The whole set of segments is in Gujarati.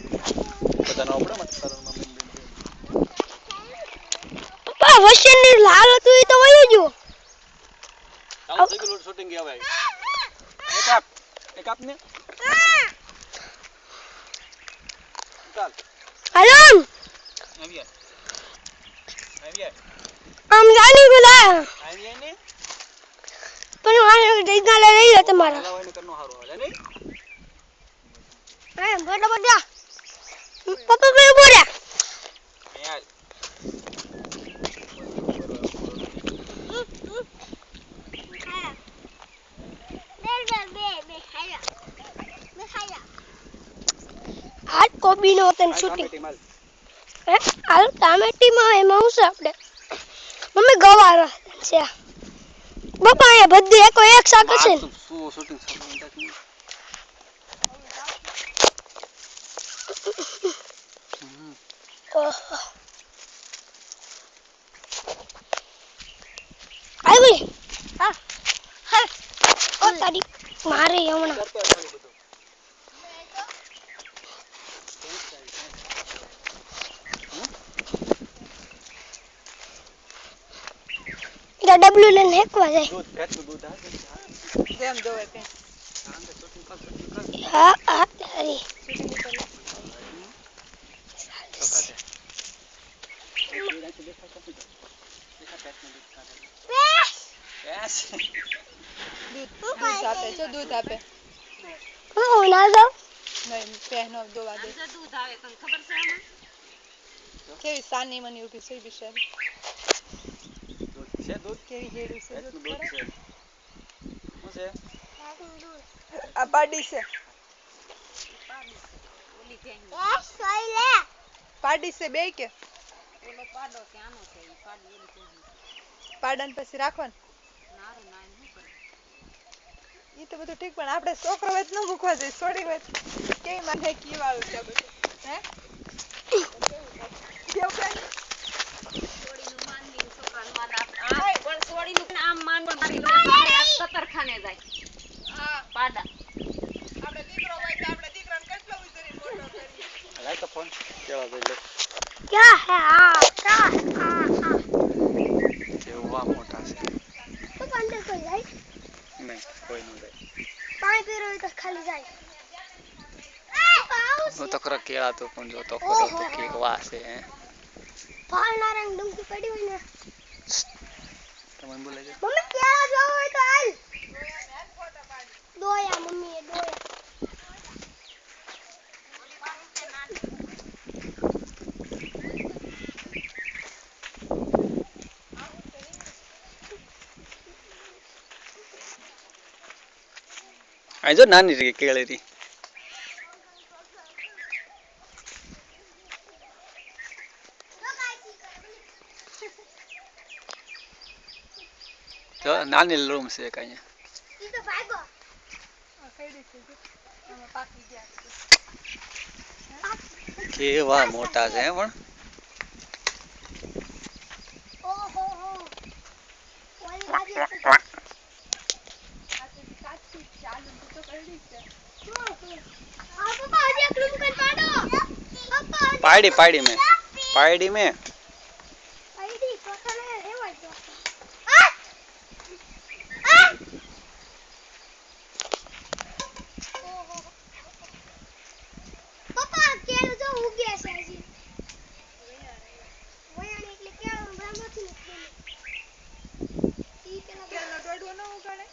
બધાનો આપણે મત કરો મમ્મી બેન પપ્પા વશન ની લાલ હતું ઈ તો વયો ગયો ચાલો થઈ ગયું શૂટિંગ હવે એક આપ ને ચાલ હાલો આવી આમ જાની ગુલા આવી ને પણ મારે ડીગા લઈ લે તમારા હલાવાને કરનો હારો હાલે ને એ બડા બડા પપ્પા બે બોરા યાર આજ કોબી નો તન શૂટિંગ હે હાલ ટામેટી માં એમાં હું છે આપણે મમ્મી ગવાર છે પપ્પા એ બધું એકો એક શાક છે શું શૂટિંગ આવી હા હા ઓ તારી મારે હમણા ડબલ્યુ ને હેકવા જાય દૂધ ભેંસનું દૂધ આવે કેમ જોવે કે આંગે શૂટિંગ કર હા હા તારી શૂટિંગ કર તો કાજે એ રાતે દેખા કપી દો દેખા ભેંસનું દૂધ કાઢે ભેંસ દૂધ આપે જો દૂધ આપે હું ના જાવ નહીં પહેનો દોવા દે દૂધ આવે તને ખબર છે આમાં કેવી સાની મની ઊભી છે બિચારી દૂધ છે દૂધ કેવી હેડું છે દૂધ છે શું છે આ પાડી છે ઓલી ભેંસ એ સોઈ લે પાડી છે બે કે ઓલો પાડો કે આનો છે ઈ પાડી ઓલી ભેંસ પાડાને પછી રાખવાનું નારું નાય શું કરે ઈ તો બધું ઠીક પણ આપણે છોકરો વેત ન મૂકવા દે છોડી વેત કેવી મને કી વાળું છે બધું હે કેવું કાઈ છોડીનું માનવી છોકરાનું માન આ પણ છોડીનું આમ માન મારી કતરખાને જાય હા પાડા આપણે દીકરો હોય તો આપણે દીકરાને કેટલો ઉતરી મોટો કરીએ લાય તો ફોન કેવા દે લે ક્યાં હે આ કા કેવા મોટા છે તો અંદર કોઈ જાય નહીં કોઈ ન જાય પાણી પીરો તો ખાલી જાય હું તો ખરા કેળા તો પણ જો તો ખરો તો કેવા છે ફાલ નારંગ ડુંકી પડી હોય ને તમને બોલે છે મમ્મી કેળા જોવો હોય તો હાલ દોયા મમ્મી એ દોયા આ જો નાની રી કેળેરી જો નાની રૂમ છે કઈ ઈ તો ભાગો આ કઈ રીતે છે આમાં પાકી ગયા છે કેવા મોટા છે પણ ઓહો હો ઓલી બાજુ આ તો કાચી ચાલુ તો કરડી છે પપ્પા હજી એક રૂમ પાડો પપ્પા પાડી મે આઈડી પકડે રેવા દો ઓહો પપ્પા કેળું જો ઉગે છે હજી વયાણી એટલે કેળું બ્રહ્મથી નીકળેલું ઈ પેલા કેળનો દોડવો ન ઉગાડે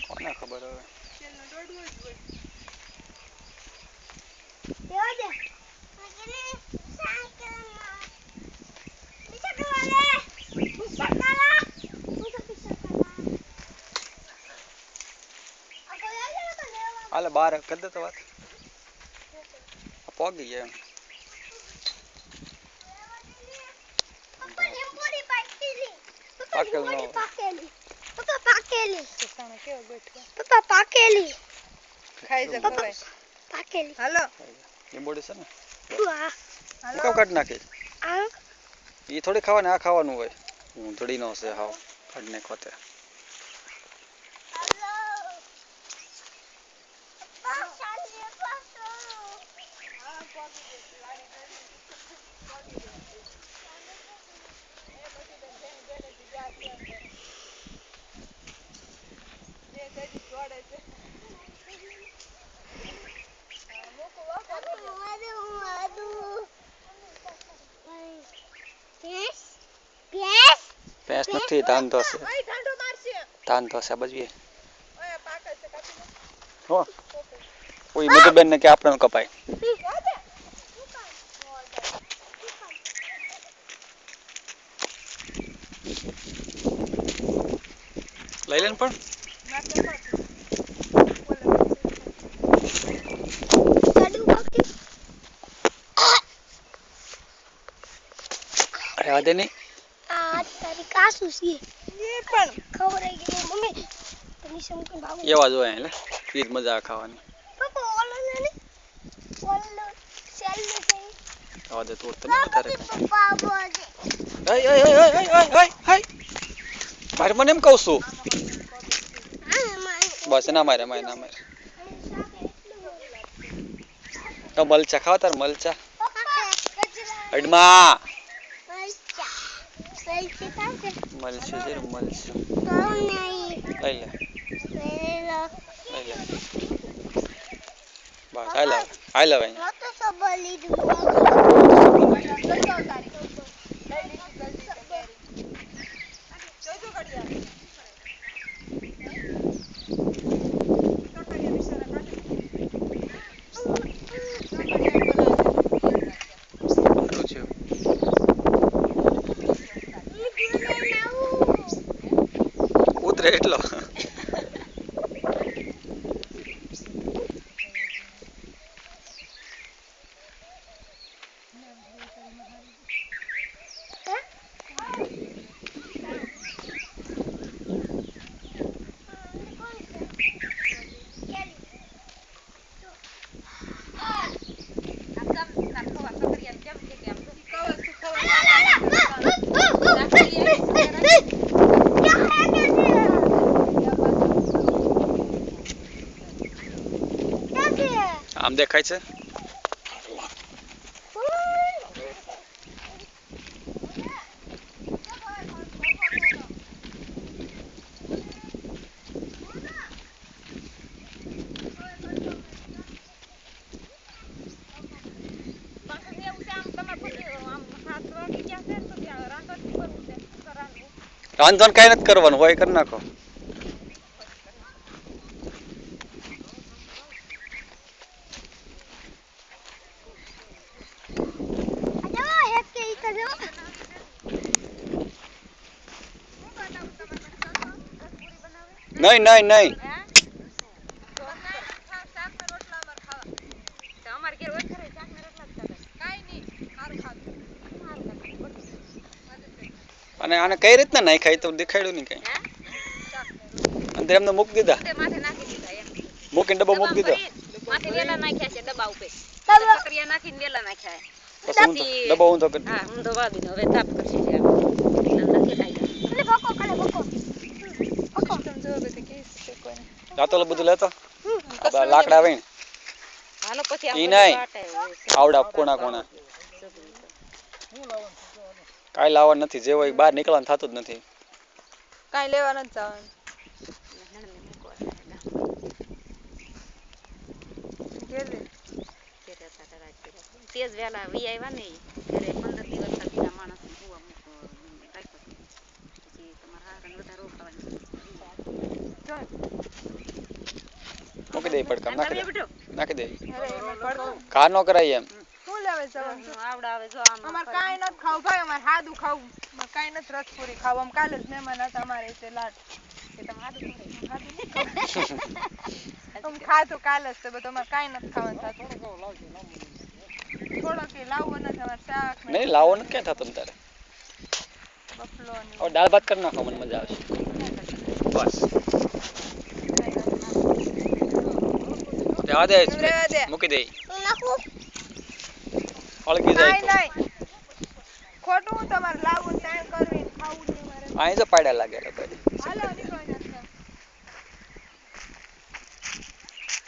કોને ખબર હવે કેળનો દોડવો જ હોય દેવા દે હાલે બાર કરી દે તો વાત પોગી ગયા એમ પાકેલ ન પપ્પા પાકેલી સામે કેવો ગોઠવા પપ્પા પાકેલી ખાઈ જા ખવાય પાકેલી હાલો લીંબોડી છે ને વાહ હાલો કેમ કાઢ નાખી આ ઈ થોડી ખાવાની આ ખાવાનું હોય હું ધડી નો છે હાવ કાઢ નાખો તે ભેંસ નથી ધાન તો છે ધાન તો છે બજવી હો કોઈ મધુબેન ને કે આપણે કપાય લઈ લેન પણ અરે આદે નહીં આ તારી કાસુ છે એ પણ ખબર આવી ગઈ મમ્મી તને સમકન ભાવ એવા જ હોય એટલે ઈ જ મજા આવે ખાવાની પપ્પા ઓલો ને ઓલો સેલ ને છે આદે તો તને તારે પપ્પા બોલે હાય મારે મને એમ કહું છું બસ ના મારે ના મારે તો મલચા ખાવ તાર મલચા અડમાં મલચું છે મલચું લઈ લે બસ હાલ હવે ઉતરે એટલો આમ દેખાય છે રાંધણ કઈ નથી કરવાનું હોય કરી નાખો નહીં નહીં નહીં અને આને કઈ રીતના નાઈ ખાય તો દેખાડ્યું નહીં કઈ અંદર એમને મૂકી દીધા મૂકીને ડબ્બો મૂકી દીધો માથે વેલા નાખ્યા છે ડબ્બા ઉપર સકરિયા નાખીને વેલા નાખ્યા પછી હું તો ડબ્બો હું તો કરી હા હું તો વાદી હવે તાપ કરશે છે નથી ખાઈ એટલે ભકો કાલે ભકો સિસ્ટમ જો બે કે છે કોને જાતો બધું લેતો આ લાકડા આવે ને હાલો પછી ઈ નહીં આવડા કોણા કોણા કાઈ લાવવા નથી જે હોય બહાર નીકળવાનું થતું જ નથી કાઈ લેવા નથી જવાનું તેજ વેલા વી આવ્યા ને ત્યારે 15 દિવસ થયા માણસ હુવા રાખ્યો પછી તમારા હારન વધારે રોકાવાની મૂકી દે પડકામ નાખી દે અરે એમાં પડતો કાર નો કરાય એમ હું લેવે જવાનું આવડા આવે જો આમ અમાર કાઈ નથી ખાવ ભાઈ અમાર હાદું ખાવું કાઈ નથી રસપુરી ખાવ આમ કાલે જ મહેમાન હતા અમારે છે લાડ કે તમે હાદું ખાવ હું ખાધું કાલે જ તો બધું અમાર કાઈ નથી ખાવાનું થાતું થોડો કે લાવવો નથી અમાર શાક નહીં લાવો નથી ક્યાં થતું તારે બફલો ને હવે દાળ ભાત કરી નાખો મને મજા આવશે બસ રહેવા દે મૂકી દે નાખું હળગી જાય નહીં નહીં ખોટું તમારે લાવવું તાણ કરવી ખાવું છે મારે અહીં જો પાડ્યા લાગેલા ભાઈ હાલો નીકળો નથી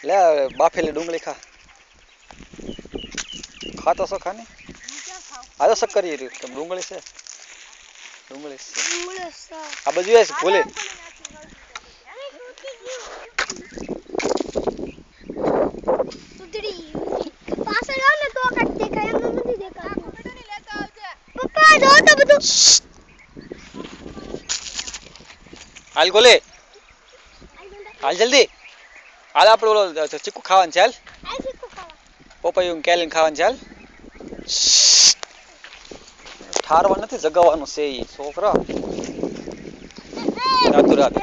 લે બાફેલી ડુંગળી ખા ખાતો છો ખાને આ તો શક્કરી રહ્યું કે ડુંગળી છે ડુંગળી છે આ બધું છે ભૂલે હાલ ગોલે હાલ જલ્દી હાલ આપણે ઓલો ચીકુ ખાવાનું ચાલ પપૈયું કેલીન ખાવાનું ચાલ ઠારવા નથી જગાવવાનું છે ઈ છોકરા રાતું રાત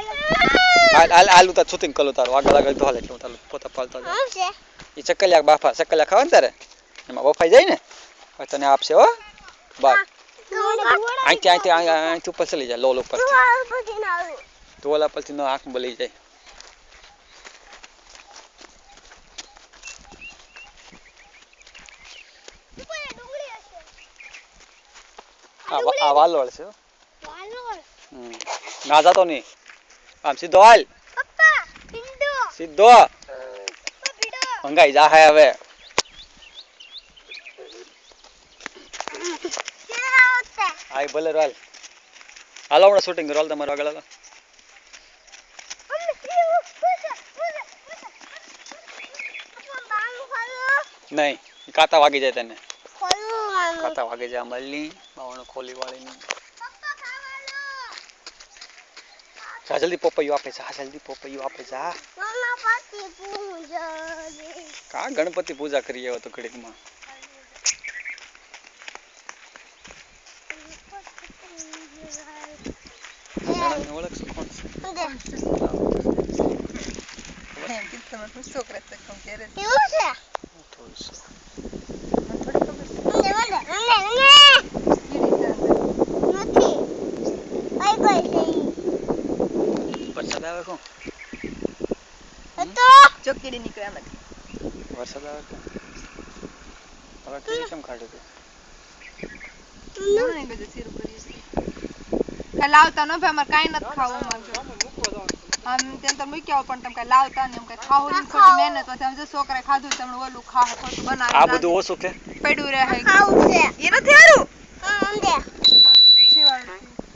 હાલ હાલ ઉતા છૂટિંગ કલો તારો આગળ આગળ તો હાલ એટલે તારો પોતા પાલતા જાય ઈ ચકલિયા બાફા ચકલિયા ખાવાનું તારે એમાં બફાઈ જાય ને હવે તને આપશે હો બા અહીંથી ઉપર ચલી જાય લોલ ઉપર ધોલા પરથી નો આંખ બળી જાય આ વાલોળ છે ના જાતો નહીં આમ સીધો હાલ સીધો મંગાઈ જા હે હવે આય ભલે રોલ હાલો હમણાં શૂટિંગ કરો તમારો આગળ હાલો નહીં કાતા વાગી જાય તને કાતા વાગી જાય અમલની બાવણો ખોલી વાળીની જા જલ્દી પપૈયું આપે જા જલ્દી પપૈયું આપે જા કા ગણપતિ પૂજા કરી આવ્યો તો ઘડીકમાં ઓળખશું કોણ છે છોકરા વરસાદ આવે કોણ ચોકીડી નીકળે એમ વરસાદ આવે કોણ હવે કેવી કેમ કાઢ્યું કઈ લાવતા ન ભાઈ અમારે કઈ નથી ખાવું આમ તેમ તો મૂક્યા પણ તમે કઈ લાવતા ને એમ કઈ ખાવું ની ખોટી મહેનત પછી આમ જો છોકરાએ ખાધું તમે ઓલું ખા ખોટું બનાવી આ બધું ઓછું કે પડ્યું રહે એ નથી હારું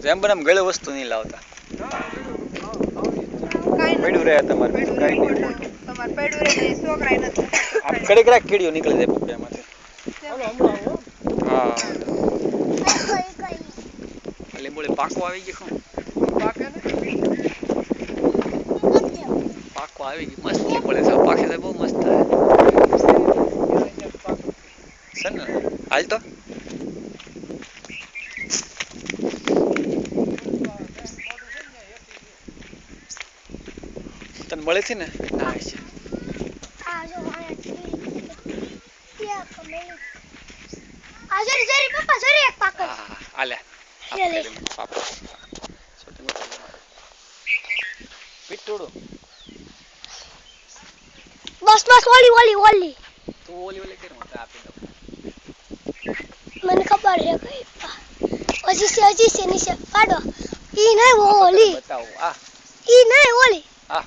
જેમ બને ગળે વસ્તુ નહીં લાવતા કઈ પડ્યું રહે તમારે બીજું કઈ નહીં તમારે પડ્યું રહે ને છોકરાએ નથી આમ કડક રાખ કીડીઓ નીકળે જાય પપ્પામાંથી હા લીંબોળી પાકો આવી ગયો શું પાકો આવી ગયો મસ્ત લીંબોળી છે પાકે તો બહુ મસ્ત થાય છે ને હાલ તો તને મળે છે ને ના છે આલે પીટોડો બસ ઓલી તું ઓલી કેમ આપી દઉં મને ખબર છે હજી છે નીચે કાઢો ઈ નહીં ઓલી બતાવો આ ઈ નહીં ઓલી આ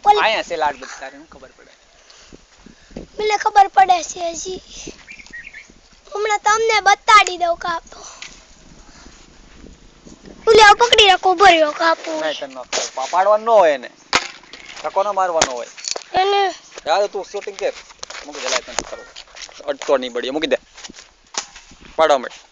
ઓલી આયા છે લાડ બતારે હું ખબર પડે મને ખબર પડે છે હજી હમણાં તમને બતાડી દઉં કાપો ઓલી પકડી રાખો ભર્યો કાપો નહીં તને પાડવાનો ન હોય એને ધક્કો ન મારવાનો હોય એને યાર તું શૂટિંગ કર મૂકી દે લાય તને કરો અડતો નહીં બળી મૂકી દે પાડો મત